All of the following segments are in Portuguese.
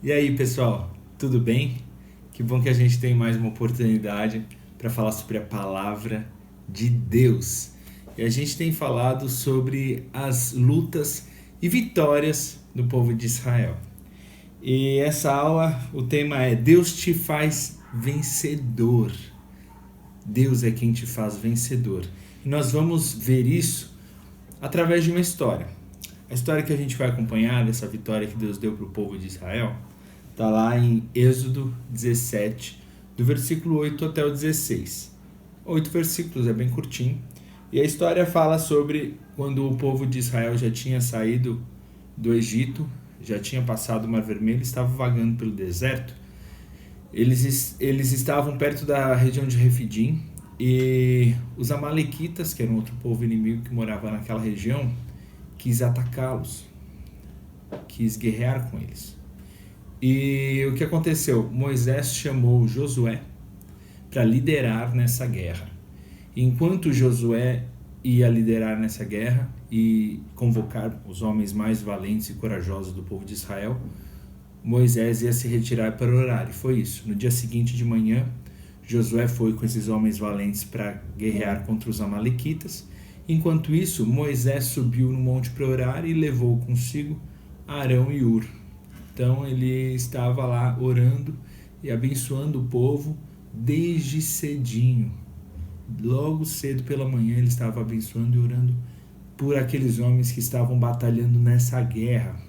E aí, pessoal, tudo bem? Que bom que a gente tem mais uma oportunidade para falar sobre a palavra de Deus. E a gente tem falado sobre as lutas e vitórias do povo de Israel. E essa aula, o tema é Deus te faz vencedor. Deus é quem te faz vencedor. E nós vamos ver isso através de uma história. A história que a gente vai acompanhar dessa vitória que Deus deu para o povo de Israel está lá em Êxodo 17, do versículo 8 até o 16. 8 versículos, é bem curtinho. E a história fala sobre quando o povo de Israel já tinha saído do Egito, já tinha passado o Mar Vermelho e estava vagando pelo deserto. Eles estavam perto da região de Refidim e os amalequitas, que era um outro povo inimigo que morava naquela região, quis atacá-los, quis guerrear com eles. E o que aconteceu? Moisés chamou Josué para liderar nessa guerra. Enquanto Josué ia liderar nessa guerra e convocar os homens mais valentes e corajosos do povo de Israel, Moisés ia se retirar para orar. E foi isso. No dia seguinte de manhã, Josué foi com esses homens valentes para guerrear contra os amalequitas. Enquanto isso, Moisés subiu no monte para orar e levou consigo Arão e Hur. Então ele estava lá orando e abençoando o povo desde cedinho. Logo cedo pela manhã ele estava abençoando e orando por aqueles homens que estavam batalhando nessa guerra.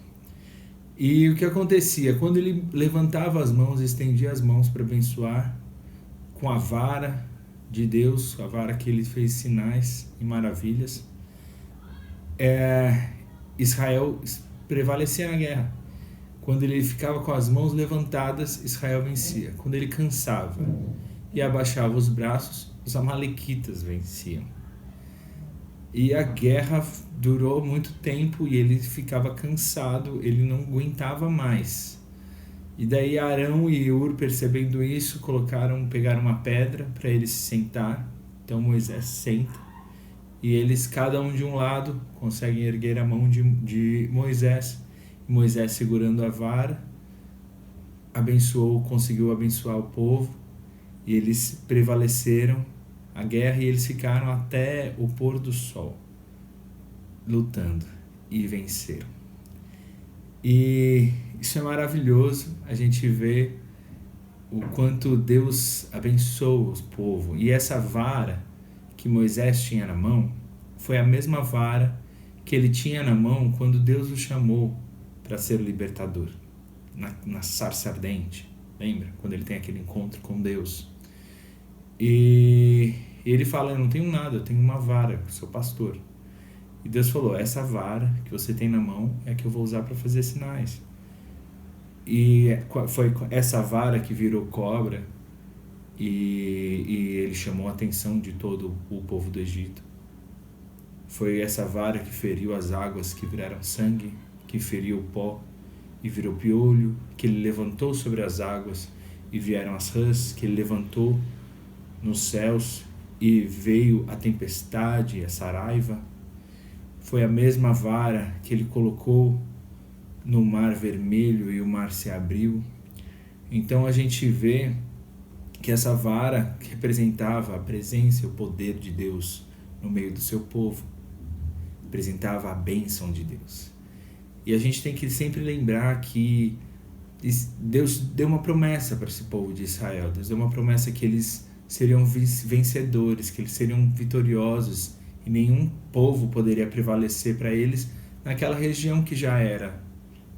E o que acontecia? Quando ele levantava as mãos, estendia as mãos para abençoar com a vara de Deus, a vara que ele fez sinais e maravilhas, Israel prevalecia na guerra. Quando ele ficava com as mãos levantadas, Israel vencia. Quando ele cansava e abaixava os braços, os amalequitas venciam. E a guerra durou muito tempo e ele ficava cansado, ele não aguentava mais. E daí Arão e Hur, percebendo isso, pegaram uma pedra para ele se sentar. Então Moisés senta e eles, cada um de um lado, conseguem erguer a mão de Moisés. Moisés, segurando a vara, conseguiu abençoar o povo e eles prevaleceram a guerra e eles ficaram até o pôr do sol lutando e venceram. E isso é maravilhoso, a gente vê o quanto Deus abençoa o povo. E essa vara que Moisés tinha na mão foi a mesma vara que ele tinha na mão quando Deus o chamou para ser o libertador, na sarça ardente, lembra? Quando ele tem aquele encontro com Deus. E ele fala, eu não tenho nada, eu tenho uma vara, sou pastor. E Deus falou, essa vara que você tem na mão é que eu vou usar para fazer sinais. E foi essa vara que virou cobra e ele chamou a atenção de todo o povo do Egito. Foi essa vara que feriu as águas que viraram sangue, que feriu o pó e virou piolho, que ele levantou sobre as águas e vieram as rãs, que ele levantou nos céus e veio a tempestade, a saraiva. Foi a mesma vara que ele colocou no Mar Vermelho e o mar se abriu. Então a gente vê que essa vara representava a presença e o poder de Deus no meio do seu povo, representava a bênção de Deus. E a gente tem que sempre lembrar que Deus deu uma promessa para esse povo de Israel. Deus deu uma promessa que eles seriam vencedores, que eles seriam vitoriosos e nenhum povo poderia prevalecer para eles naquela região que já era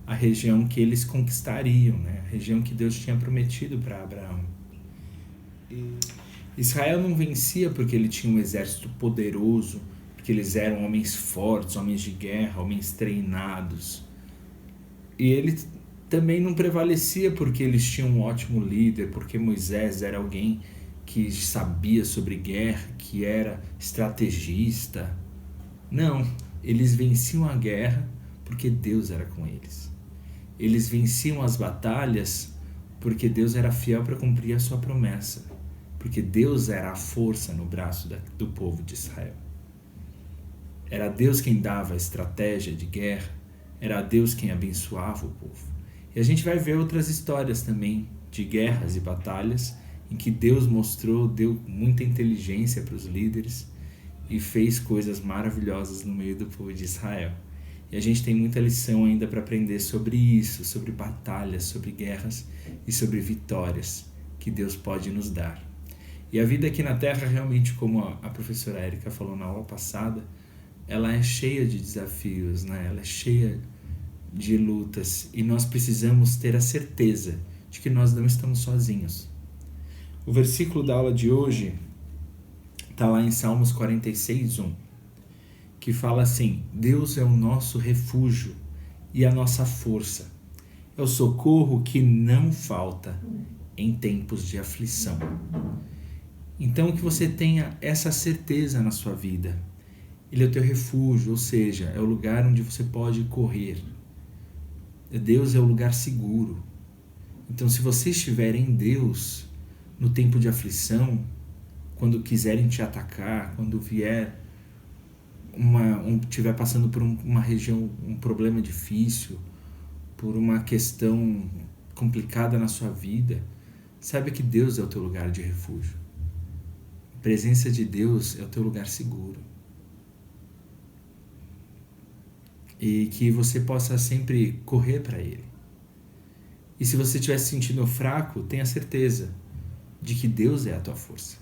a região que eles conquistariam, né? A região que Deus tinha prometido para Abraão. Israel não vencia porque ele tinha um exército poderoso, porque eles eram homens fortes, homens de guerra, homens treinados. E ele também não prevalecia porque eles tinham um ótimo líder, porque Moisés era alguém que sabia sobre guerra, que era estrategista. Não, eles venciam a guerra porque Deus era com eles. Eles venciam as batalhas porque Deus era fiel para cumprir a sua promessa, porque Deus era a força no braço do povo de Israel. Era Deus quem dava a estratégia de guerra, era Deus quem abençoava o povo. E a gente vai ver outras histórias também de guerras e batalhas em que Deus mostrou, deu muita inteligência para os líderes e fez coisas maravilhosas no meio do povo de Israel. E a gente tem muita lição ainda para aprender sobre isso, sobre batalhas, sobre guerras e sobre vitórias que Deus pode nos dar. E a vida aqui na Terra, realmente, como a professora Érica falou na aula passada, ela é cheia de desafios, né? Ela é cheia de lutas e nós precisamos ter a certeza de que nós não estamos sozinhos. O versículo da aula de hoje está lá em Salmos 46:1, que fala assim: Deus é o nosso refúgio e a nossa força, é o socorro que não falta em tempos de aflição. Então que você tenha essa certeza na sua vida. Ele é o teu refúgio, ou seja, é o lugar onde você pode correr. Deus é o lugar seguro. Então se você estiver em Deus, no tempo de aflição, quando quiserem te atacar, quando vier estiver passando por uma região, um problema difícil, por uma questão complicada na sua vida, saiba que Deus é o teu lugar de refúgio. A presença de Deus é o teu lugar seguro. E que você possa sempre correr para Ele. E se você estiver se sentindo fraco, tenha certeza de que Deus é a tua força.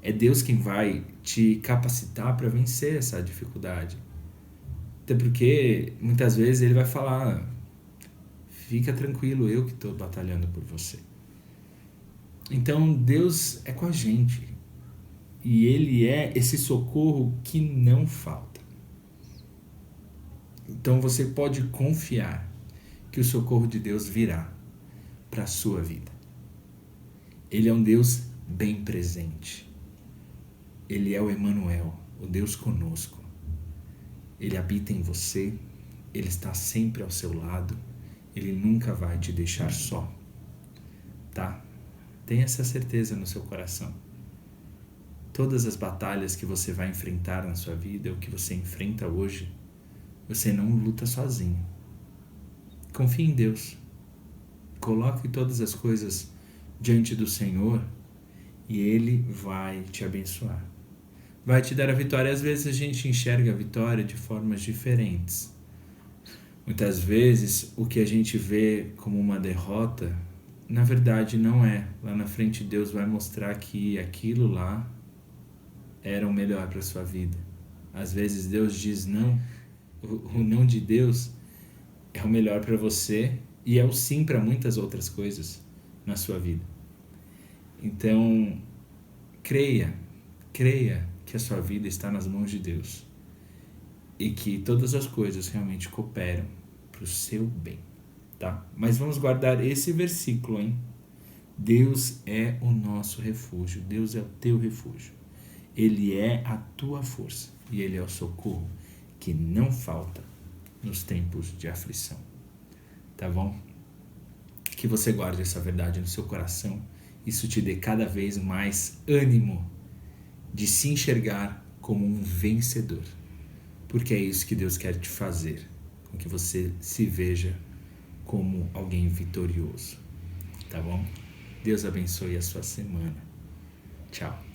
É Deus quem vai te capacitar para vencer essa dificuldade. Até porque muitas vezes Ele vai falar: fica tranquilo, eu que estou batalhando por você. Então Deus é com a gente. E Ele é esse socorro que não falta. Então você pode confiar que o socorro de Deus virá para a sua vida. Ele é um Deus bem presente. Ele é o Emanuel, o Deus conosco. Ele habita em você, Ele está sempre ao seu lado, Ele nunca vai te deixar só. Tá? Tenha essa certeza no seu coração. Todas as batalhas que você vai enfrentar na sua vida, o que você enfrenta hoje, você não luta sozinho. Confie em Deus. Coloque todas as coisas diante do Senhor e Ele vai te abençoar. Vai te dar a vitória. Às vezes a gente enxerga a vitória de formas diferentes. Muitas vezes o que a gente vê como uma derrota, na verdade não é. Lá na frente Deus vai mostrar que aquilo lá era o melhor para a sua vida. Às vezes Deus diz não. O não de Deus é o melhor para você e é o sim para muitas outras coisas na sua vida. Então, creia que a sua vida está nas mãos de Deus e que todas as coisas realmente cooperam para o seu bem, tá? Mas vamos guardar esse versículo, hein? Deus é o nosso refúgio, Deus é o teu refúgio. Ele é a tua força e Ele é o socorro que não falta nos tempos de aflição, tá bom? Que você guarde essa verdade no seu coração, isso te dê cada vez mais ânimo de se enxergar como um vencedor, porque é isso que Deus quer te fazer, com que você se veja como alguém vitorioso, tá bom? Deus abençoe a sua semana. Tchau.